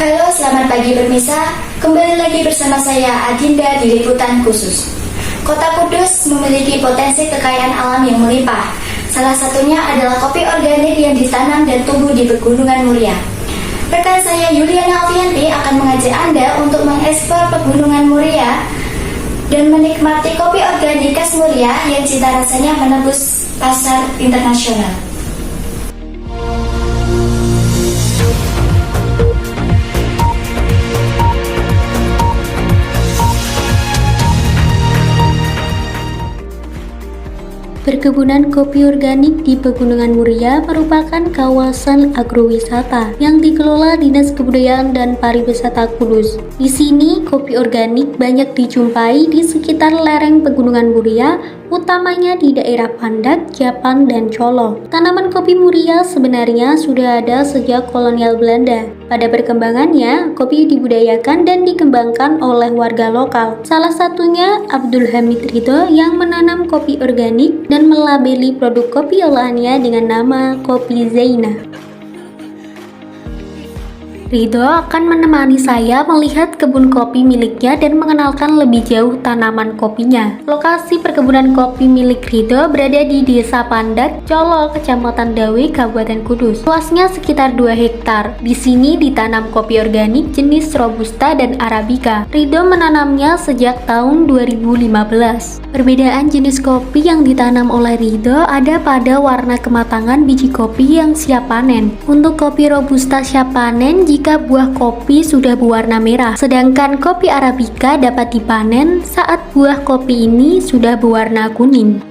Halo, selamat pagi pemirsa. Kembali lagi bersama saya Adinda di Liputan Khusus. Kota Kudus memiliki potensi kekayaan alam yang melimpah. Salah satunya adalah kopi organik yang ditanam dan tumbuh di Pegunungan Muria. Rekan saya Yuliana Alfianti akan mengajak Anda untuk mengeksplor Pegunungan Muria dan menikmati kopi organik khas Muria yang cita rasanya menembus pasar internasional. Perkebunan kopi organik di Pegunungan Muria merupakan kawasan agrowisata yang dikelola Dinas Kebudayaan dan Pariwisata Kudus. Di sini, kopi organik banyak dijumpai di sekitar lereng Pegunungan Muria, utamanya di daerah Pandak, Japang, dan Colo. Tanaman kopi Muria sebenarnya sudah ada sejak kolonial Belanda. Pada perkembangannya, kopi dibudayakan dan dikembangkan oleh warga lokal. Salah satunya Abdul Hamid Ridho yang menanam kopi organik dan melabeli produk kopi olahannya dengan nama Kopi Zaina. Ridho akan menemani saya melihat kebun kopi miliknya dan mengenalkan lebih jauh tanaman kopinya. Lokasi perkebunan kopi milik Ridho berada di Desa Pandak, Colo, Kecamatan Dawe, Kabupaten Kudus. Luasnya sekitar 2 hektar. Di sini ditanam kopi organik jenis Robusta dan Arabica. Ridho menanamnya sejak tahun 2015. Perbedaan jenis kopi yang ditanam oleh Ridho ada pada warna kematangan biji kopi yang siap panen. Untuk kopi Robusta siap panen jika buah kopi sudah berwarna merah, sedangkan kopi Arabica dapat dipanen saat buah kopi ini sudah berwarna kuning.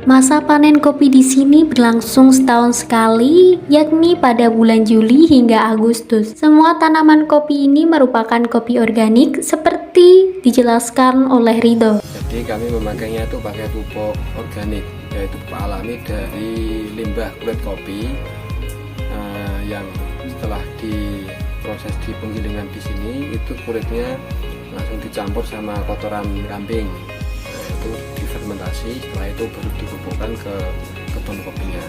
Masa panen kopi di sini berlangsung setahun sekali, yakni pada bulan Juli hingga Agustus. Semua tanaman kopi ini merupakan kopi organik seperti dijelaskan oleh Ridho. Jadi kami memakainya itu pakai pupuk organik, yaitu pupuk alami dari limbah kulit kopi yang setelah diproses di penggilingan di sini, itu kulitnya langsung dicampur sama kotoran kambing. Itu difermentasi, setelah itu baru dibubukkan ke kebun kopinya.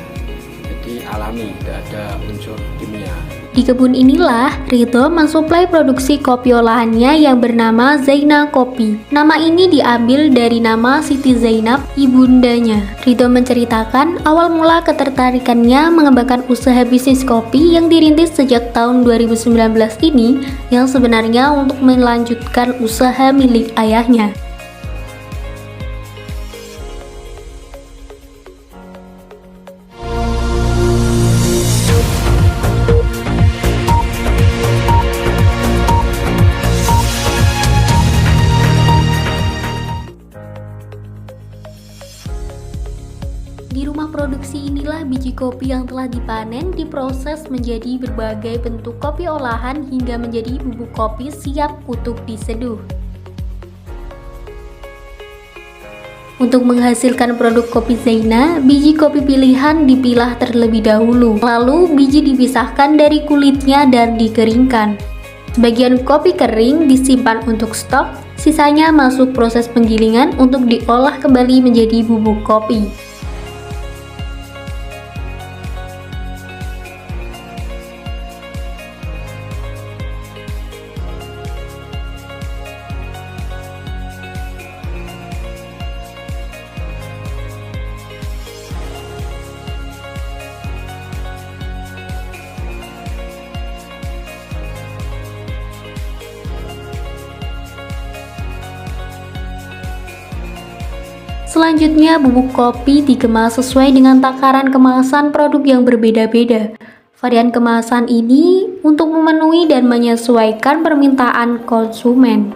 Jadi alami, tidak ada unsur kimia. Di kebun inilah Ridho mensuplai produksi kopi olahannya yang bernama Zaina Kopi. Nama ini diambil dari nama Siti Zainab, ibundanya. Ridho menceritakan awal mula ketertarikannya mengembangkan usaha bisnis kopi yang dirintis sejak tahun 2019 ini, yang sebenarnya untuk melanjutkan usaha milik ayahnya. Di rumah produksi inilah biji kopi yang telah dipanen diproses menjadi berbagai bentuk kopi olahan hingga menjadi bubuk kopi siap untuk diseduh. Untuk menghasilkan produk kopi Zaina, biji kopi pilihan dipilah terlebih dahulu, lalu biji dipisahkan dari kulitnya dan dikeringkan. Sebagian kopi kering disimpan untuk stok, sisanya masuk proses penggilingan untuk diolah kembali menjadi bubuk kopi. Selanjutnya, bubuk kopi dikemas sesuai dengan takaran kemasan produk yang berbeda-beda. Varian kemasan ini untuk memenuhi dan menyesuaikan permintaan konsumen.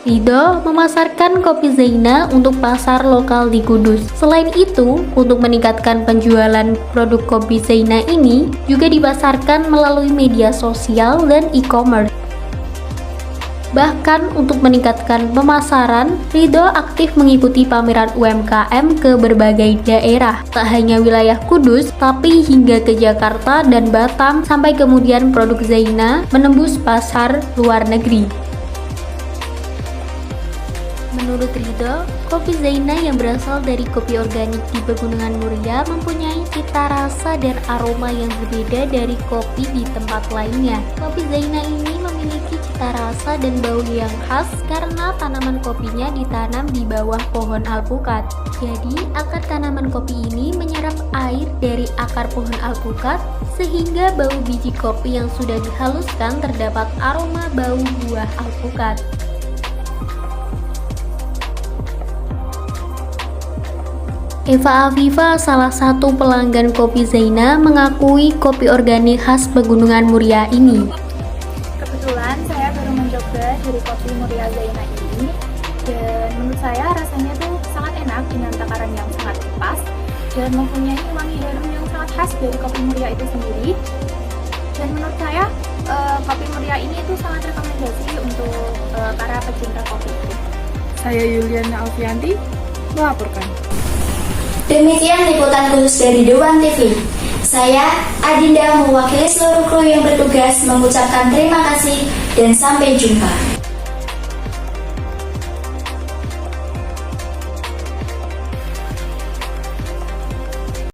Ridho memasarkan kopi Zaina untuk pasar lokal di Kudus. Selain itu, untuk meningkatkan penjualan produk kopi Zaina ini juga dipasarkan melalui media sosial dan e-commerce. Bahkan untuk meningkatkan pemasaran, Ridho aktif mengikuti pameran UMKM ke berbagai daerah, tak hanya wilayah Kudus, tapi hingga ke Jakarta dan Batam, sampai kemudian produk Zaina menembus pasar luar negeri. Menurut Ridho, kopi Zaina yang berasal dari kopi organik di Pegunungan Muria mempunyai cita rasa dan aroma yang berbeda dari kopi di tempat lainnya. Kopi Zaina ini memiliki cita rasa dan bau yang khas karena tanaman kopinya ditanam di bawah pohon alpukat. Jadi, akar tanaman kopi ini menyerap air dari akar pohon alpukat sehingga bau biji kopi yang sudah dihaluskan terdapat aroma bau buah alpukat. Eva Afifa, salah satu pelanggan kopi Zaina, mengakui kopi organik khas Pegunungan Muria ini. Kebetulan saya baru mencoba dari kopi Muria Zaina ini, dan menurut saya rasanya tuh sangat enak dengan takaran yang sangat pas dan mempunyai wangi harum yang sangat khas dari kopi Muria itu sendiri. Dan menurut saya kopi Muria ini tuh sangat rekomendasi untuk para pecinta kopi. Saya Yuliana Alfianti melaporkan. Demikian liputan khusus dari Dewan TV. Saya, Adinda, mewakili seluruh kru yang bertugas mengucapkan terima kasih dan sampai jumpa.